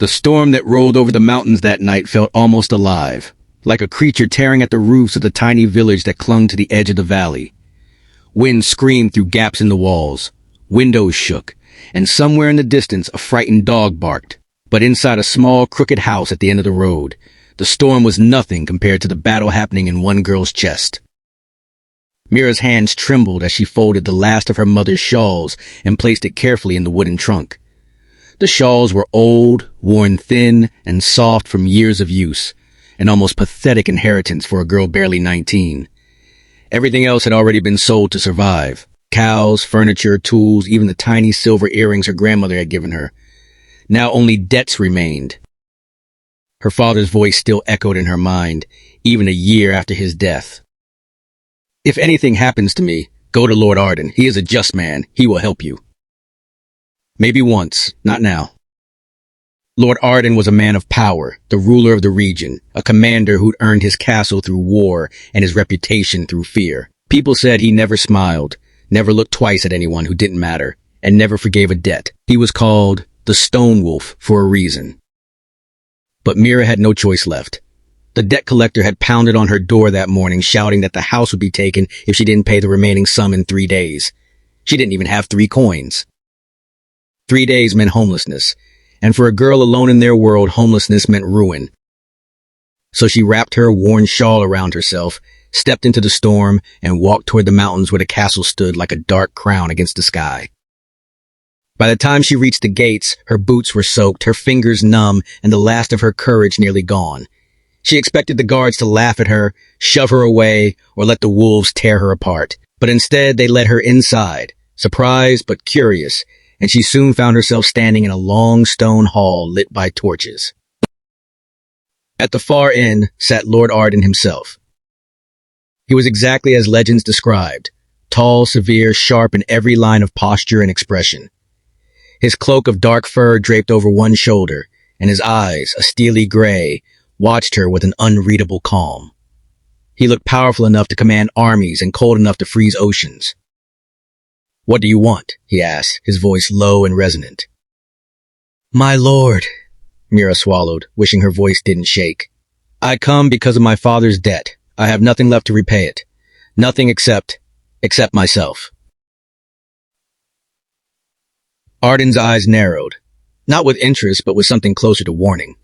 The storm that rolled over the mountains that night felt almost alive, like a creature tearing at the roofs of the tiny village that clung to the edge of the valley. Wind screamed through gaps in the walls, windows shook, and somewhere in the distance a frightened dog barked. But inside a small, crooked house at the end of the road, the storm was nothing compared to the battle happening in one girl's chest. Mira's hands trembled as she folded the last of her mother's shawls and placed it carefully in the wooden trunk. The shawls were old, worn thin, and soft from years of use, an almost pathetic inheritance for a girl barely 19. Everything else had already been sold to survive. Cows, furniture, tools, even the tiny silver earrings her grandmother had given her. Now only debts remained. Her father's voice still echoed in her mind, even a year after his death. "If anything happens to me, go to Lord Arden. He is a just man. He will help you." Maybe once, not now. Lord Arden was a man of power, the ruler of the region, a commander who'd earned his castle through war and his reputation through fear. People said he never smiled, never looked twice at anyone who didn't matter, and never forgave a debt. He was called the Stone Wolf for a reason. But Mira had no choice left. The debt collector had pounded on her door that morning, shouting that the house would be taken if she didn't pay the remaining sum in 3 days. She didn't even have 3 coins. 3 days meant homelessness, and for a girl alone in their world, homelessness meant ruin. So she wrapped her worn shawl around herself, stepped into the storm, and walked toward the mountains where the castle stood like a dark crown against the sky. By the time she reached the gates, her boots were soaked, her fingers numb, and the last of her courage nearly gone. She expected the guards to laugh at her, shove her away, or let the wolves tear her apart. But instead, they let her inside, surprised but curious, and she soon found herself standing in a long stone hall lit by torches. At the far end sat Lord Arden himself. He was exactly as legends described, tall, severe, sharp in every line of posture and expression. His cloak of dark fur draped over one shoulder, and his eyes, a steely gray, watched her with an unreadable calm. He looked powerful enough to command armies and cold enough to freeze oceans. "What do you want?" he asked, his voice low and resonant. "My lord," Mira swallowed, wishing her voice didn't shake. "I come because of my father's debt. I have nothing left to repay it. Nothing except myself." Arden's eyes narrowed, not with interest, but with something closer to warning.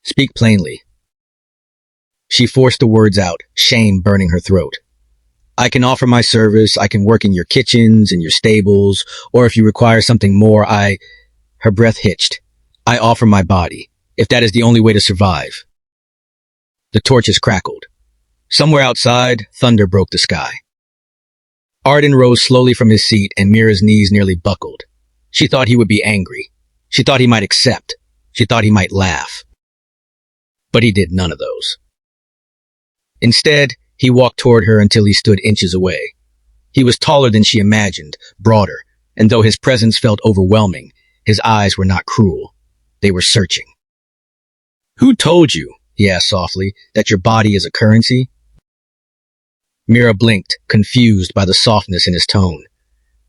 "Speak plainly." She forced the words out, shame burning her throat. "I can offer my service, I can work in your kitchens, in your stables, or if you require something more, Her breath hitched. "I offer my body, if that is the only way to survive." The torches crackled. Somewhere outside, thunder broke the sky. Arden rose slowly from his seat, and Mira's knees nearly buckled. She thought he would be angry. She thought he might accept. She thought he might laugh. But he did none of those. Instead, he walked toward her until he stood inches away. He was taller than she imagined, broader, and though his presence felt overwhelming, his eyes were not cruel. They were searching. "Who told you," he asked softly, "that your body is a currency?" Mira blinked, confused by the softness in his tone.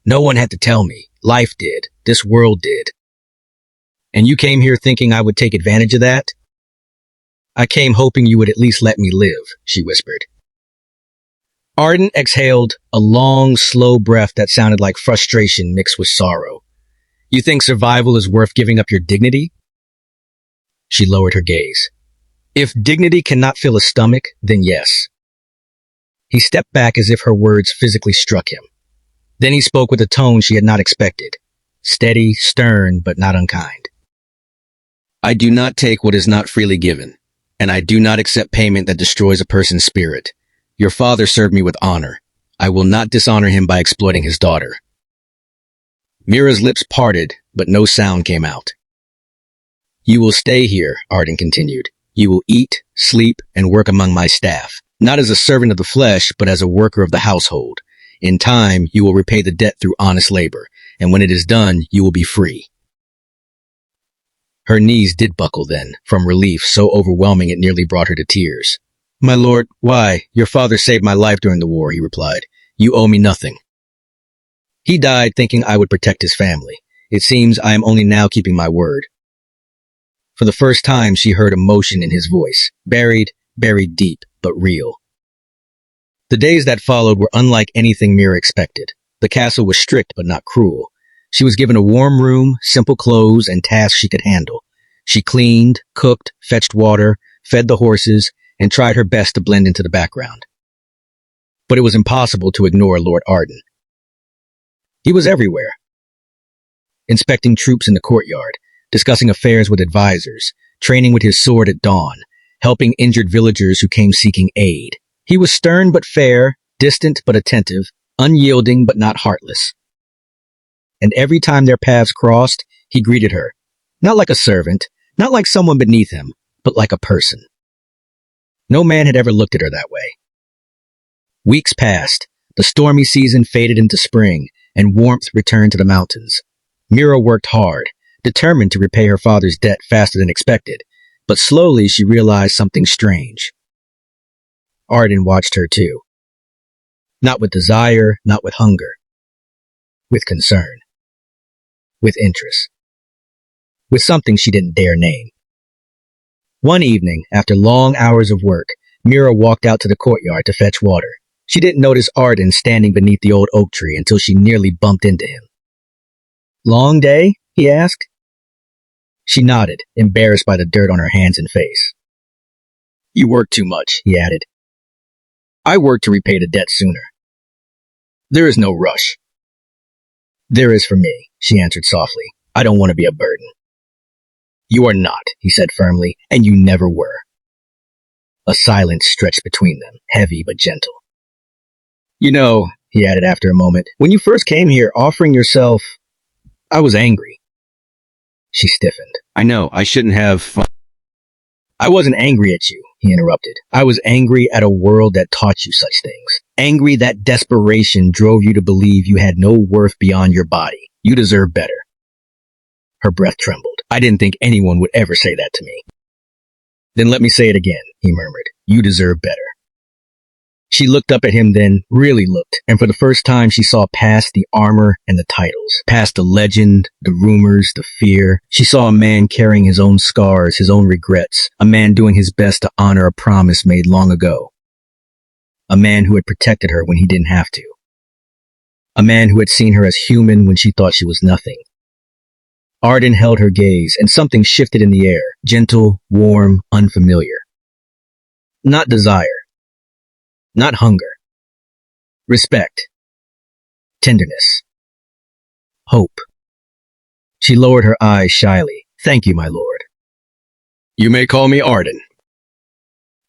"No one had to tell me. Life did. This world did." "And you came here thinking I would take advantage of that?" "I came hoping you would at least let me live," she whispered. Arden exhaled a long, slow breath that sounded like frustration mixed with sorrow. "You think survival is worth giving up your dignity?" She lowered her gaze. "If dignity cannot fill a stomach, then yes." He stepped back as if her words physically struck him. Then he spoke with a tone she had not expected. Steady, stern, but not unkind. "I do not take what is not freely given, and I do not accept payment that destroys a person's spirit. Your father served me with honor. I will not dishonor him by exploiting his daughter." Mira's lips parted, but no sound came out. "You will stay here," Arden continued. "You will eat, sleep, and work among my staff, not as a servant of the flesh, but as a worker of the household. In time, you will repay the debt through honest labor, and when it is done, you will be free." Her knees did buckle then, from relief so overwhelming it nearly brought her to tears. "My lord, why? Your father saved my life during the war," he replied. "You owe me nothing." "He died thinking I would protect his family. It seems I am only now keeping my word." For the first time, she heard emotion in his voice, buried deep, but real. The days that followed were unlike anything Mira expected. The castle was strict but not cruel. She was given a warm room, simple clothes, and tasks she could handle. She cleaned, cooked, fetched water, fed the horses, and tried her best to blend into the background. But it was impossible to ignore Lord Arden. He was everywhere. Inspecting troops in the courtyard, discussing affairs with advisors, training with his sword at dawn, helping injured villagers who came seeking aid. He was stern but fair, distant but attentive, unyielding but not heartless. And every time their paths crossed, he greeted her, not like a servant, not like someone beneath him, but like a person. No man had ever looked at her that way. Weeks passed, the stormy season faded into spring, and warmth returned to the mountains. Mira worked hard, determined to repay her father's debt faster than expected, but slowly she realized something strange. Arden watched her too. Not with desire, not with hunger. With concern. With interest. With something she didn't dare name. One evening, after long hours of work, Mira walked out to the courtyard to fetch water. She didn't notice Arden standing beneath the old oak tree until she nearly bumped into him. "Long day?" he asked. She nodded, embarrassed by the dirt on her hands and face. "You work too much," he added. "I work to repay the debt sooner. There is no rush." "There is for me," she answered softly. "I don't want to be a burden." "You are not," he said firmly, "and you never were." A silence stretched between them, heavy but gentle. "You know," he added after a moment, "when you first came here offering yourself, I was angry." She stiffened. "I know, I shouldn't have..." "I wasn't angry at you," he interrupted. "I was angry at a world that taught you such things. Angry that desperation drove you to believe you had no worth beyond your body. You deserve better." Her breath trembled. "I didn't think anyone would ever say that to me." "Then let me say it again," he murmured. "You deserve better." She looked up at him then, really looked, and for the first time she saw past the armor and the titles, past the legend, the rumors, the fear. She saw a man carrying his own scars, his own regrets, a man doing his best to honor a promise made long ago. A man who had protected her when he didn't have to. A man who had seen her as human when she thought she was nothing. Arden held her gaze, and something shifted in the air, gentle, warm, unfamiliar. Not desire. Not hunger. Respect. Tenderness. Hope. She lowered her eyes shyly. "Thank you, my lord." "You may call me Arden."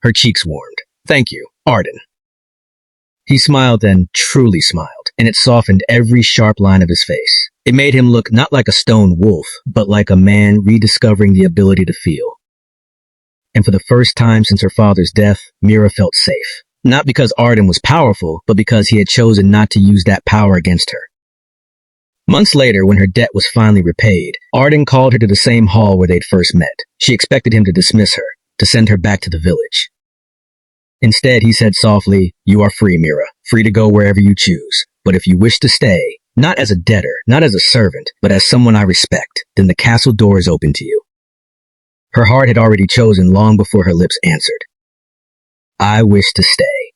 Her cheeks warmed. "Thank you, Arden." He smiled then, truly smiled, and it softened every sharp line of his face. It made him look not like a stone wolf, but like a man rediscovering the ability to feel. And for the first time since her father's death, Mira felt safe. Not because Arden was powerful, but because he had chosen not to use that power against her. Months later, when her debt was finally repaid, Arden called her to the same hall where they'd first met. She expected him to dismiss her, to send her back to the village. Instead, he said softly, "You are free, Mira, free to go wherever you choose. But if you wish to stay, not as a debtor, not as a servant, but as someone I respect, then the castle door is open to you." Her heart had already chosen long before her lips answered. "I wish to stay."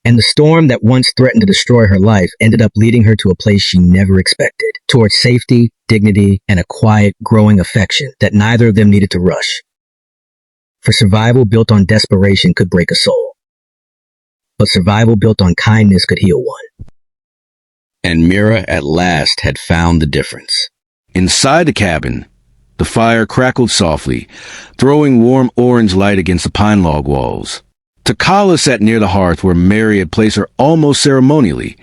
And the storm that once threatened to destroy her life ended up leading her to a place she never expected, towards safety, dignity, and a quiet, growing affection that neither of them needed to rush. For survival built on desperation could break a soul. But survival built on kindness could heal one. And Mira at last had found the difference. Inside the cabin, the fire crackled softly, throwing warm orange light against the pine log walls. Takala sat near the hearth where Mary had placed her almost ceremonially,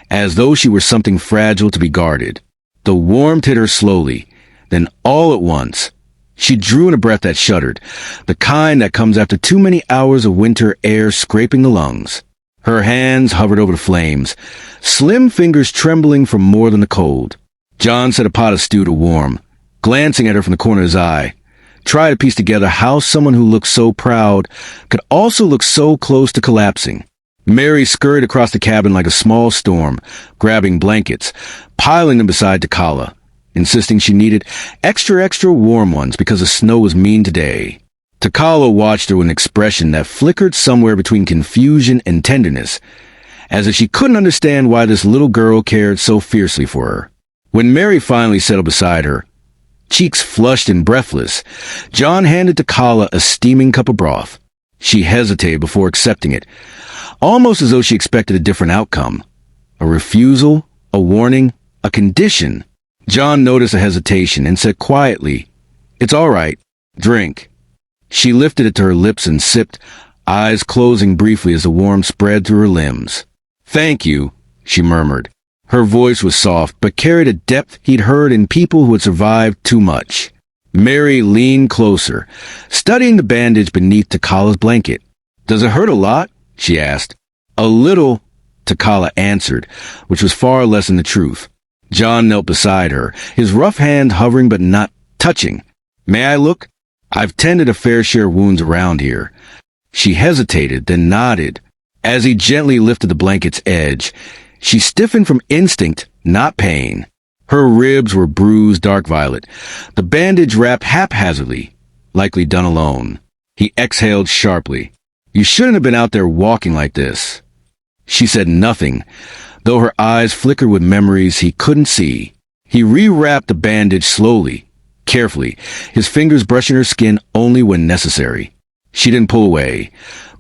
as though she were something fragile to be guarded. The warmth hit her slowly, then all at once, she drew in a breath that shuddered, the kind that comes after too many hours of winter air scraping the lungs. Her hands hovered over the flames, slim fingers trembling from more than the cold. John set a pot of stew to warm, glancing at her from the corner of his eye. Try to piece together how someone who looked so proud could also look so close to collapsing. Mary scurried across the cabin like a small storm, grabbing blankets, piling them beside Takala. insisting she needed extra warm ones because the snow was mean today. Takala watched her with an expression that flickered somewhere between confusion and tenderness, as if she couldn't understand why this little girl cared so fiercely for her. When Mary finally settled beside her, cheeks flushed and breathless, John handed Takala a steaming cup of broth. She hesitated before accepting it, almost as though she expected a different outcome. A refusal, a warning, a condition. John noticed a hesitation and said quietly, "It's all right. Drink." She lifted it to her lips and sipped, eyes closing briefly as the warmth spread through her limbs. "Thank you," she murmured. Her voice was soft, but carried a depth he'd heard in people who had survived too much. Mary leaned closer, studying the bandage beneath Takala's blanket. "Does it hurt a lot?" she asked. "A little," Takala answered, which was far less than the truth. John knelt beside her, his rough hand hovering but not touching. "May I look? I've tended a fair share of wounds around here." She hesitated, then nodded. As he gently lifted the blanket's edge, she stiffened from instinct, not pain. Her ribs were bruised dark violet, the bandage wrapped haphazardly, likely done alone. He exhaled sharply. "You shouldn't have been out there walking like this." She said nothing, though her eyes flickered with memories he couldn't see. He rewrapped the bandage slowly, carefully, his fingers brushing her skin only when necessary. She didn't pull away,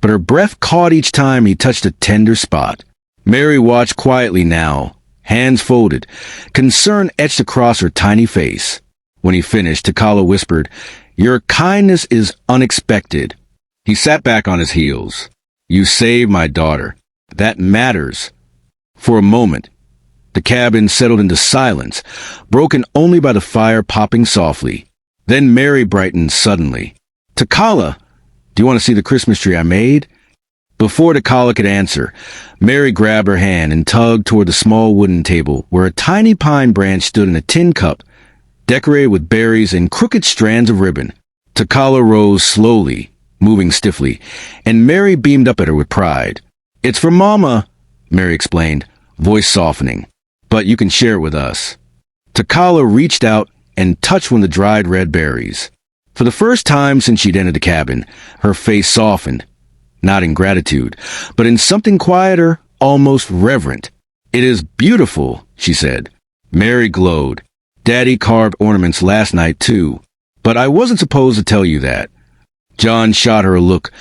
but her breath caught each time he touched a tender spot. Mary watched quietly now, hands folded, concern etched across her tiny face. When he finished, Takala whispered, "Your kindness is unexpected." He sat back on his heels. "You saved my daughter. That matters." For a moment, the cabin settled into silence, broken only by the fire popping softly. Then Mary brightened suddenly. "Takala, do you want to see the Christmas tree I made?" Before Takala could answer, Mary grabbed her hand and tugged toward the small wooden table where a tiny pine branch stood in a tin cup, decorated with berries and crooked strands of ribbon. Takala rose slowly, moving stiffly, and Mary beamed up at her with pride. "It's for Mama," Mary explained, voice softening. "But you can share it with us." Takala reached out and touched one of the dried red berries. For the first time since she'd entered the cabin, her face softened, not in gratitude, but in something quieter, almost reverent. "It is beautiful," she said. Mary glowed. "Daddy carved ornaments last night, too. But I wasn't supposed to tell you that." John shot her a look,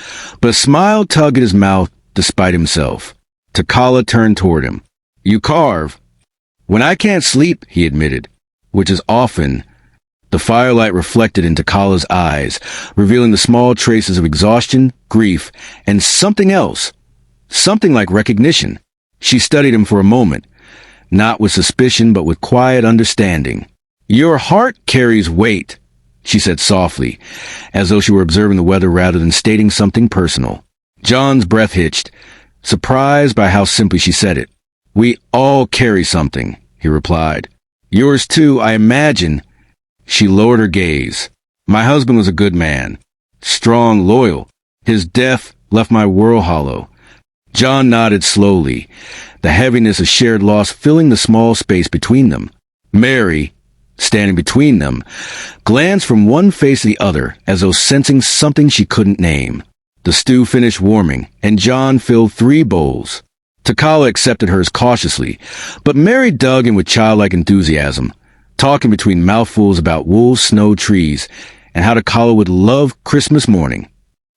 but a smile tugged at his mouth despite himself. Takala turned toward him. "You carve?" "When I can't sleep," he admitted, "which is often." The firelight reflected in Takala's eyes, revealing the small traces of exhaustion, grief, and something else. Something like recognition. She studied him for a moment, not with suspicion but with quiet understanding. "Your heart carries weight," she said softly, as though she were observing the weather rather than stating something personal. John's breath hitched, surprised by how simply she said it. "We all carry something," he replied. "Yours too, I imagine." She lowered her gaze. "My husband was a good man. Strong, loyal. His death left my world hollow." John nodded slowly, the heaviness of shared loss filling the small space between them. Mary, standing between them, glanced from one face to the other as though sensing something she couldn't name. The stew finished warming, and John filled 3 bowls. Takala accepted hers cautiously, but Mary dug in with childlike enthusiasm, talking between mouthfuls about wool snow trees and how Takala would love Christmas morning.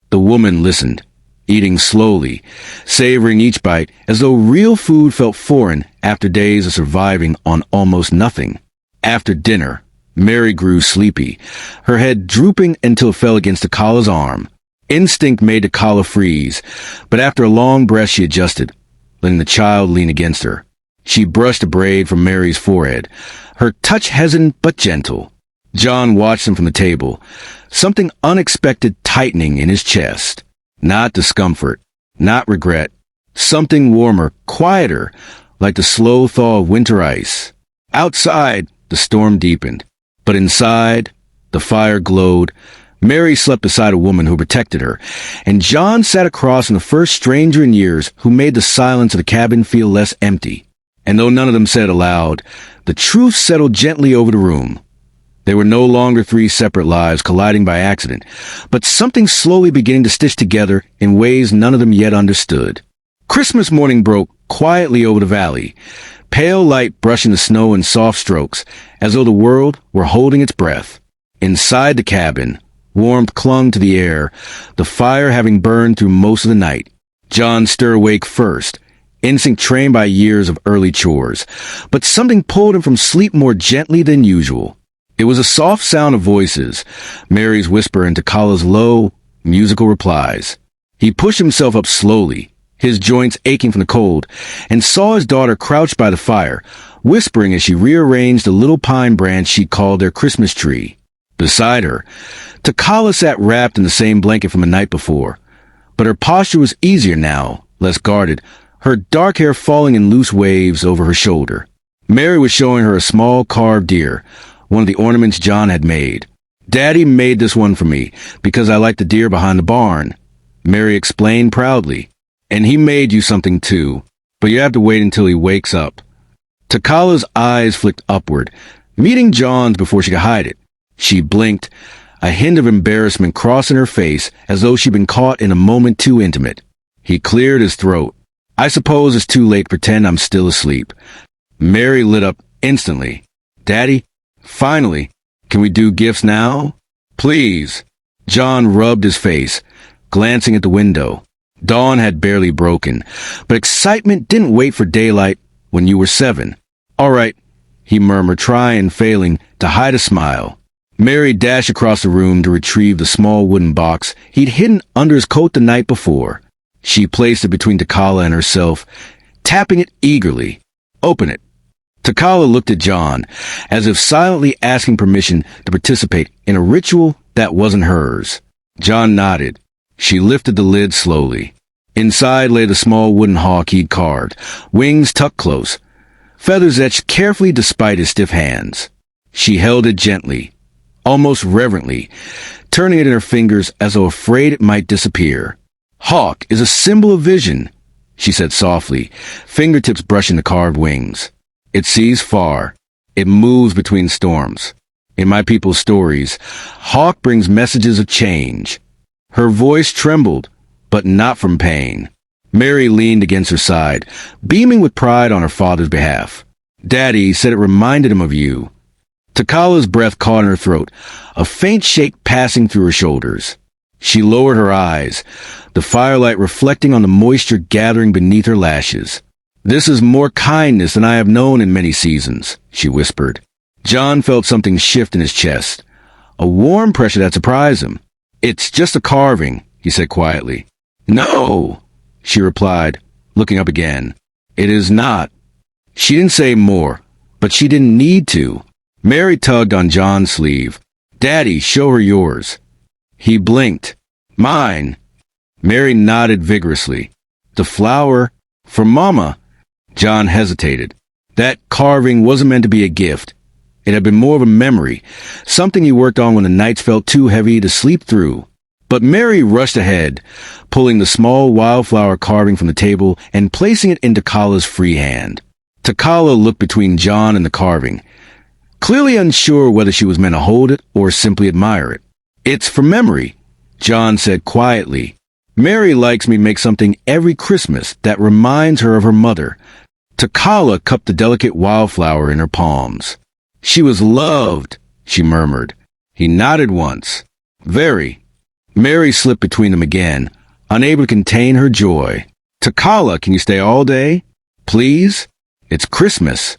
The woman listened, eating slowly, savoring each bite as though real food felt foreign after days of surviving on almost nothing. After dinner, Mary grew sleepy, her head drooping until it fell against Takala's arm. Instinct made Takala freeze, but after a long breath she adjusted, letting the child lean against her. She brushed a braid from Mary's forehead, her touch hesitant but gentle. John watched them from the table, something unexpected tightening in his chest. Not discomfort, not regret. Something warmer, quieter, like the slow thaw of winter ice. Outside, the storm deepened, but inside, the fire glowed. Mary slept beside a woman who protected her, and John sat across from the first stranger in years who made the silence of the cabin feel less empty. And though none of them said it aloud, the truth settled gently over the room. They were no longer three separate lives colliding by accident, but something slowly beginning to stitch together in ways none of them yet understood. Christmas morning broke quietly over the valley, pale light brushing the snow in soft strokes, as though the world were holding its breath. Inside the cabin, warmth clung to the air, the fire having burned through most of the night. John stirred awake first, instinct trained by years of early chores, but something pulled him from sleep more gently than usual. It was a soft sound of voices, Mary's whisper into Kala's low, musical replies. He pushed himself up slowly, his joints aching from the cold, and saw his daughter crouched by the fire, whispering as she rearranged the little pine branch she called their Christmas tree. Beside her, Takala sat wrapped in the same blanket from the night before, but her posture was easier now, less guarded, her dark hair falling in loose waves over her shoulder. Mary was showing her a small carved deer, one of the ornaments John had made. "Daddy made this one for me, because I like the deer behind the barn," Mary explained proudly. "And he made you something too, but you have to wait until he wakes up." Takala's eyes flicked upward, meeting John's before she could hide it. She blinked, a hint of embarrassment crossing her face as though she'd been caught in a moment too intimate. He cleared his throat. "I suppose it's too late to pretend I'm still asleep." Mary lit up instantly. "Daddy, finally, can we do gifts now? Please." John rubbed his face, glancing at the window. Dawn had barely broken, but excitement didn't wait for daylight when you were 7. "All right," he murmured, trying and failing to hide a smile. Mary dashed across the room to retrieve the small wooden box he'd hidden under his coat the night before. She placed it between Takala and herself, tapping it eagerly. "Open it." Takala looked at John, as if silently asking permission to participate in a ritual that wasn't hers. John nodded. She lifted the lid slowly. Inside lay the small wooden hawk he'd carved, wings tucked close, feathers etched carefully despite his stiff hands. She held it gently, almost reverently, turning it in her fingers as though afraid it might disappear. "Hawk is a symbol of vision," she said softly, fingertips brushing the carved wings. "It sees far. It moves between storms. In my people's stories, Hawk brings messages of change." Her voice trembled, but not from pain. Mary leaned against her side, beaming with pride on her father's behalf. "Daddy said it reminded him of you." Takala's breath caught in her throat, a faint shake passing through her shoulders. She lowered her eyes, the firelight reflecting on the moisture gathering beneath her lashes. "This is more kindness than I have known in many seasons," she whispered. John felt something shift in his chest, a warm pressure that surprised him. "It's just a carving," he said quietly. "No," she replied, looking up again. "It is not." She didn't say more, but she didn't need to. Mary tugged on John's sleeve. "Daddy, show her yours." He blinked. "Mine." Mary nodded vigorously. "The flower for Mama." John hesitated. That carving wasn't meant to be a gift. It had been more of a memory, something he worked on when the nights felt too heavy to sleep through. But Mary rushed ahead, pulling the small wildflower carving from the table and placing it into Kala's free hand. Takala looked between John and the carving, clearly unsure whether she was meant to hold it or simply admire it. "It's for memory," John said quietly. "Mary likes me to make something every Christmas that reminds her of her mother." Takala cupped the delicate wildflower in her palms. "She was loved," she murmured. He nodded once. "Very." Mary slipped between them again, unable to contain her joy. "Takala, can you stay all day? Please? It's Christmas."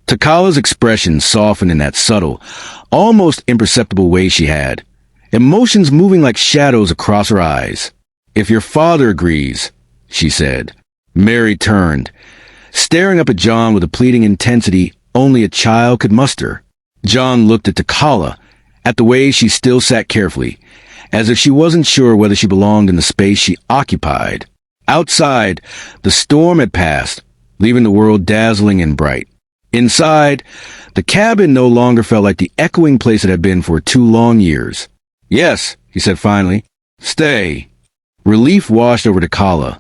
Takala's expression softened in that subtle, almost imperceptible way she had, emotions moving like shadows across her eyes. "If your father agrees," she said. Mary turned, staring up at John with a pleading intensity only a child could muster. John looked at Takala, at the way she still sat carefully, as if she wasn't sure whether she belonged in the space she occupied. Outside, the storm had passed, leaving the world dazzling and bright. Inside, the cabin no longer felt like the echoing place it had been for 2 long years. "Yes," he said finally. "Stay." Relief washed over Takala,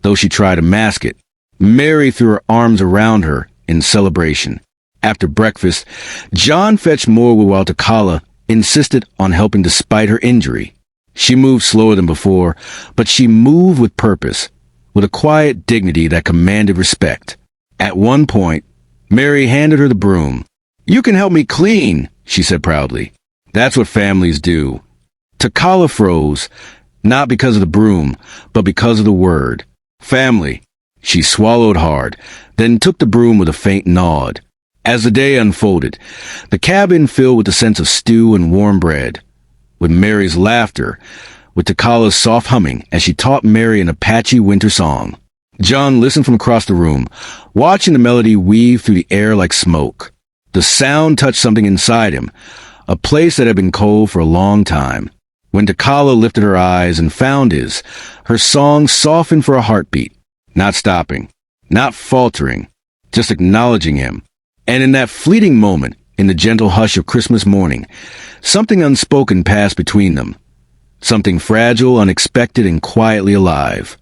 though she tried to mask it. Mary threw her arms around her in celebration. After breakfast, John fetched more while Takala insisted on helping despite her injury. She moved slower than before, but she moved with purpose, with a quiet dignity that commanded respect. At one point, Mary handed her the broom. "You can help me clean," she said proudly. "That's what families do." Takala froze, not because of the broom, but because of the word. Family. She swallowed hard, then took the broom with a faint nod. As the day unfolded, the cabin filled with the sense of stew and warm bread, with Mary's laughter, with Takala's soft humming as she taught Mary an Apache winter song. John listened from across the room, watching the melody weave through the air like smoke. The sound touched something inside him, a place that had been cold for a long time. When Takala lifted her eyes and found his, her song softened for a heartbeat, not stopping, not faltering, just acknowledging him. And in that fleeting moment, in the gentle hush of Christmas morning, something unspoken passed between them. Something fragile, unexpected, and quietly alive.